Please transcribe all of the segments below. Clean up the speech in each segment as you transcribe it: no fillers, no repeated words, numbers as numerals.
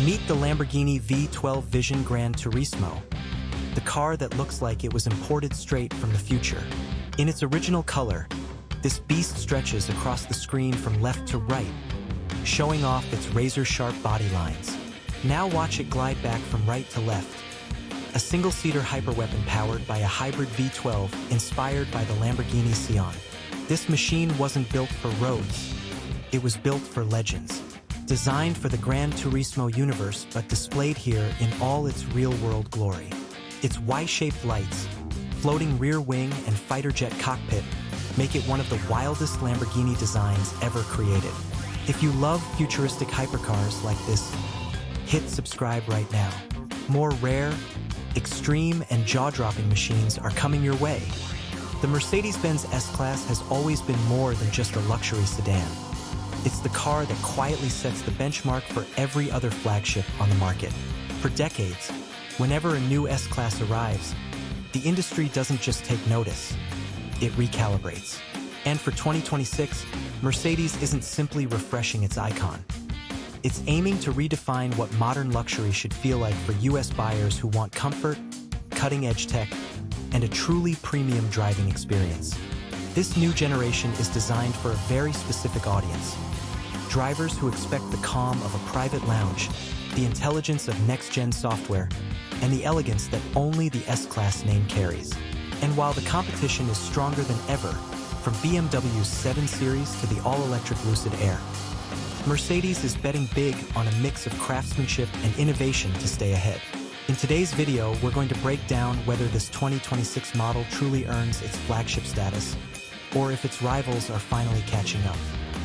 Meet the Lamborghini V12 Vision Gran Turismo, the car that looks like it was imported straight from the future. In its original color, this beast stretches across the screen from left to right, showing off its razor-sharp body lines. Now watch it glide back from right to left. A single-seater hyperweapon powered by a hybrid V12 inspired by the Lamborghini Sedan. This machine wasn't built for roads. It was built for legends. Designed for the Gran Turismo universe but displayed here in all its real-world glory. Its Y-shaped lights, floating rear wing and fighter jet cockpit make it one of the wildest Lamborghini designs ever created. If you love futuristic hypercars like this, hit subscribe right now. More rare, extreme, and jaw-dropping machines are coming your way. The Mercedes-Benz S-Class has always been more than just a luxury sedan. It's the car that quietly sets the benchmark for every other flagship on the market. For decades, whenever a new S-Class arrives, the industry doesn't just take notice, it recalibrates. And for 2026, Mercedes isn't simply refreshing its icon. It's aiming to redefine what modern luxury should feel like for US buyers who want comfort, cutting-edge tech, and a truly premium driving experience. This new generation is designed for a very specific audience. Drivers who expect the calm of a private lounge, the intelligence of next-gen software, and the elegance that only the S-Class name carries. And while the competition is stronger than ever, from BMW's 7 Series to the all-electric Lucid Air, Mercedes is betting big on a mix of craftsmanship and innovation to stay ahead. In today's video, we're going to break down whether this 2026 model truly earns its flagship status, or if its rivals are finally catching up.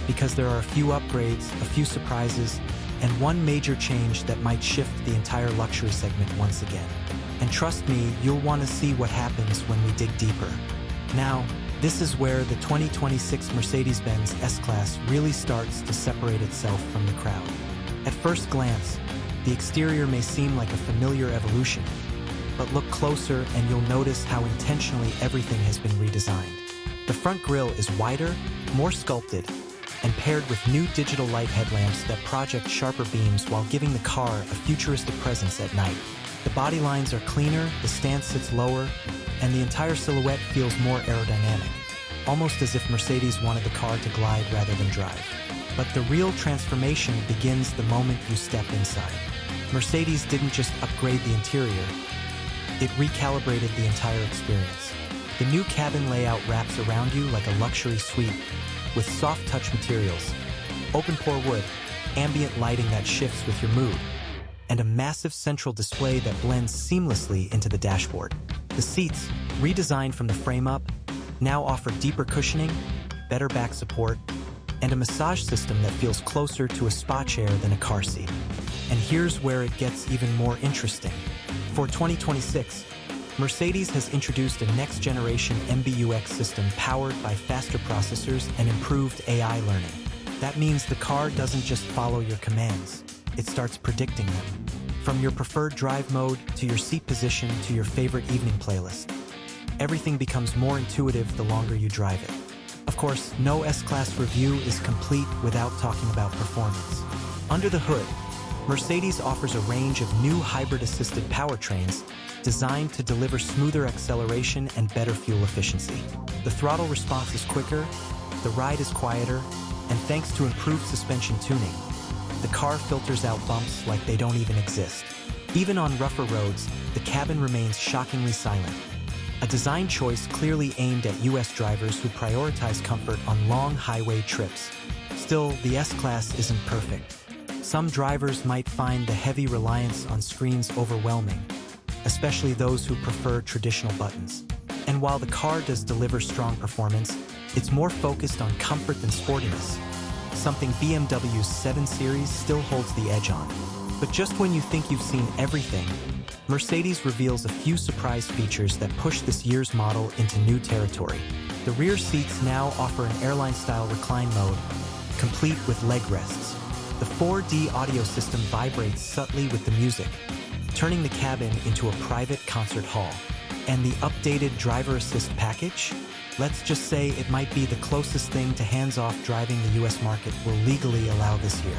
Because there are a few upgrades, a few surprises, and one major change that might shift the entire luxury segment once again. And trust me, you'll want to see what happens when we dig deeper. Now, this is where the 2026 Mercedes-Benz S-Class really starts to separate itself from the crowd. At first glance, the exterior may seem like a familiar evolution, but look closer and you'll notice how intentionally everything has been redesigned. The front grille is wider, more sculpted, and paired with new digital light headlamps that project sharper beams while giving the car a futuristic presence at night. The body lines are cleaner, the stance sits lower, and the entire silhouette feels more aerodynamic, almost as if Mercedes wanted the car to glide rather than drive. But the real transformation begins the moment you step inside. Mercedes didn't just upgrade the interior, it recalibrated the entire experience. The new cabin layout wraps around you like a luxury suite, with soft touch materials, open-pore wood, ambient lighting that shifts with your mood, and a massive central display that blends seamlessly into the dashboard. The seats, redesigned from the frame up, now offer deeper cushioning, better back support, and a massage system that feels closer to a spa chair than a car seat. And here's where it gets even more interesting. For 2026, Mercedes has introduced a next-generation MBUX system powered by faster processors and improved AI learning. That means the car doesn't just follow your commands, it starts predicting them. From your preferred drive mode, to your seat position, to your favorite evening playlist. Everything becomes more intuitive the longer you drive it. Of course, no S-Class review is complete without talking about performance. Under the hood, Mercedes offers a range of new hybrid-assisted powertrains designed to deliver smoother acceleration and better fuel efficiency. The throttle response is quicker, the ride is quieter, and thanks to improved suspension tuning, the car filters out bumps like they don't even exist. Even on rougher roads, the cabin remains shockingly silent. A design choice clearly aimed at US drivers who prioritize comfort on long highway trips. Still, the S-Class isn't perfect. Some drivers might find the heavy reliance on screens overwhelming, especially those who prefer traditional buttons. And while the car does deliver strong performance, it's more focused on comfort than sportiness, something BMW's 7 Series still holds the edge on. But just when you think you've seen everything, Mercedes reveals a few surprise features that push this year's model into new territory. The rear seats now offer an airline-style recline mode, complete with leg rests. The 4D audio system vibrates subtly with the music, turning the cabin into a private concert hall. And the updated driver assist package? Let's just say it might be the closest thing to hands-off driving the US market will legally allow this year.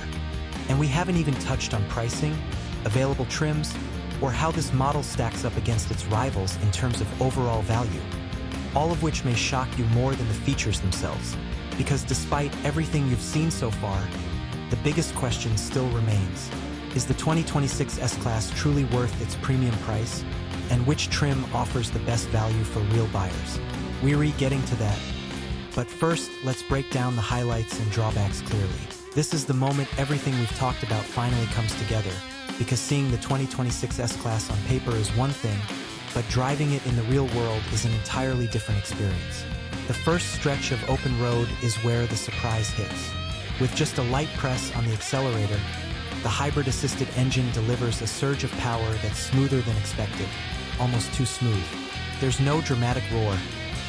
And we haven't even touched on pricing, available trims, or how this model stacks up against its rivals in terms of overall value. All of which may shock you more than the features themselves, because despite everything you've seen so far, the biggest question still remains. Is the 2026 S-Class truly worth its premium price? And which trim offers the best value for real buyers? We're getting to that. But first, let's break down the highlights and drawbacks clearly. This is the moment everything we've talked about finally comes together, because seeing the 2026 S-Class on paper is one thing, but driving it in the real world is an entirely different experience. The first stretch of open road is where the surprise hits. With just a light press on the accelerator, the hybrid-assisted engine delivers a surge of power that's smoother than expected, almost too smooth. There's no dramatic roar,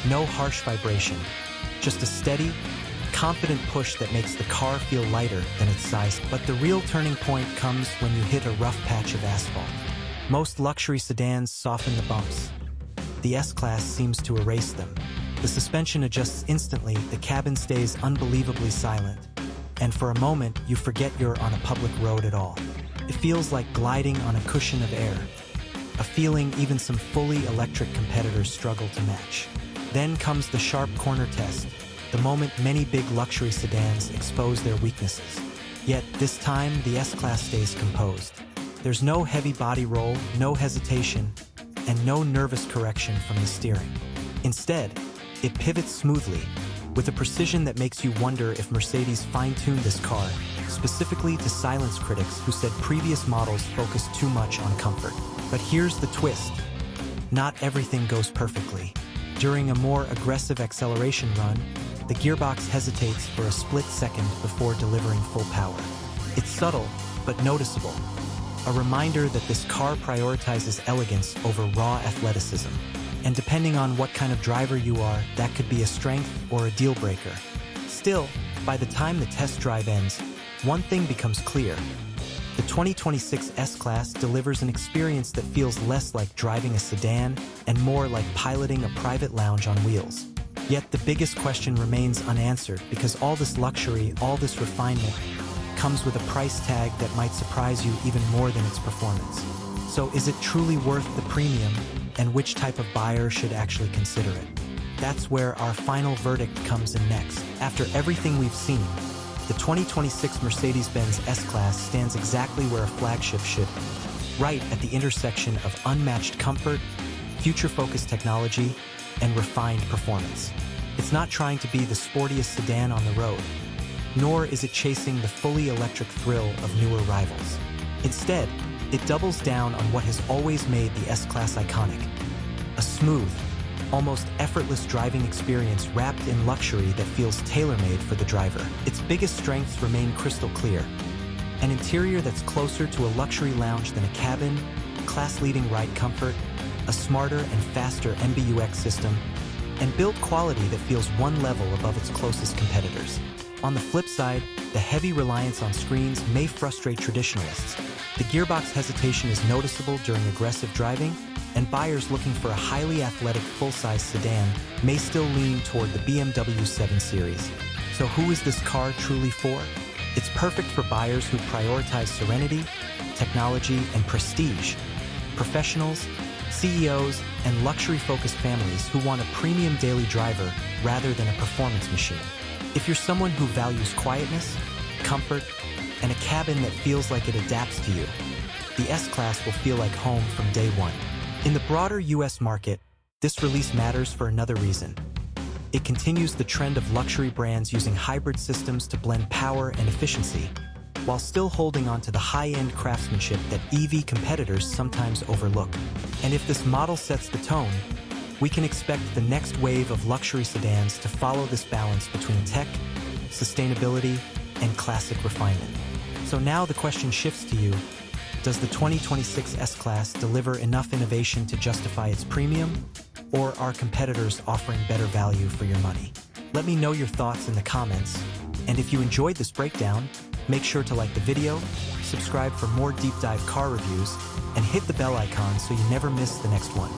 no harsh vibration, just a steady, confident push that makes the car feel lighter than its size. But the real turning point comes when you hit a rough patch of asphalt. Most luxury sedans soften the bumps. The S-Class seems to erase them. The suspension adjusts instantly, the cabin stays unbelievably silent, and for a moment you forget you're on a public road at all. It feels like gliding on a cushion of air, a feeling even some fully electric competitors struggle to match. Then comes the sharp corner test, the moment many big luxury sedans expose their weaknesses. Yet this time the S-Class stays composed. There's no heavy body roll, no hesitation, and no nervous correction from the steering. Instead, it pivots smoothly, with a precision that makes you wonder if Mercedes fine-tuned this car, specifically to silence critics who said previous models focused too much on comfort. But here's the twist. Not everything goes perfectly. During a more aggressive acceleration run, the gearbox hesitates for a split second before delivering full power. It's subtle, but noticeable. A reminder that this car prioritizes elegance over raw athleticism. And depending on what kind of driver you are, that could be a strength or a deal breaker. Still, by the time the test drive ends, one thing becomes clear. The 2026 S-Class delivers an experience that feels less like driving a sedan and more like piloting a private lounge on wheels. Yet the biggest question remains unanswered, because all this luxury, all this refinement, comes with a price tag that might surprise you even more than its performance. So is it truly worth the premium, and which type of buyer should actually consider it? That's where our final verdict comes in next. After everything we've seen, the 2026 Mercedes-Benz S-Class stands exactly where a flagship should be, right at the intersection of unmatched comfort, future-focused technology, and refined performance. It's not trying to be the sportiest sedan on the road, nor is it chasing the fully electric thrill of newer rivals. Instead, it doubles down on what has always made the S-Class iconic: a smooth, almost effortless driving experience wrapped in luxury that feels tailor-made for the driver. Its biggest strengths remain crystal clear: an interior that's closer to a luxury lounge than a cabin, class-leading ride comfort, a smarter and faster MBUX system, and build quality that feels one level above its closest competitors. On the flip side, the heavy reliance on screens may frustrate traditionalists. The gearbox hesitation is noticeable during aggressive driving, and buyers looking for a highly athletic full-size sedan may still lean toward the BMW 7 Series. So who is this car truly for? It's perfect for buyers who prioritize serenity, technology, and prestige, professionals, CEOs, and luxury-focused families who want a premium daily driver rather than a performance machine. If you're someone who values quietness, comfort, and a cabin that feels like it adapts to you, the S-Class will feel like home from day one. In the broader US market, this release matters for another reason. It continues the trend of luxury brands using hybrid systems to blend power and efficiency, while still holding on to the high-end craftsmanship that EV competitors sometimes overlook. And if this model sets the tone, we can expect the next wave of luxury sedans to follow this balance between tech, sustainability, and classic refinement. So now the question shifts to you: does the 2026 S-Class deliver enough innovation to justify its premium, or are competitors offering better value for your money? Let me know your thoughts in the comments, and if you enjoyed this breakdown, make sure to like the video, subscribe for more deep dive car reviews, and hit the bell icon so you never miss the next one.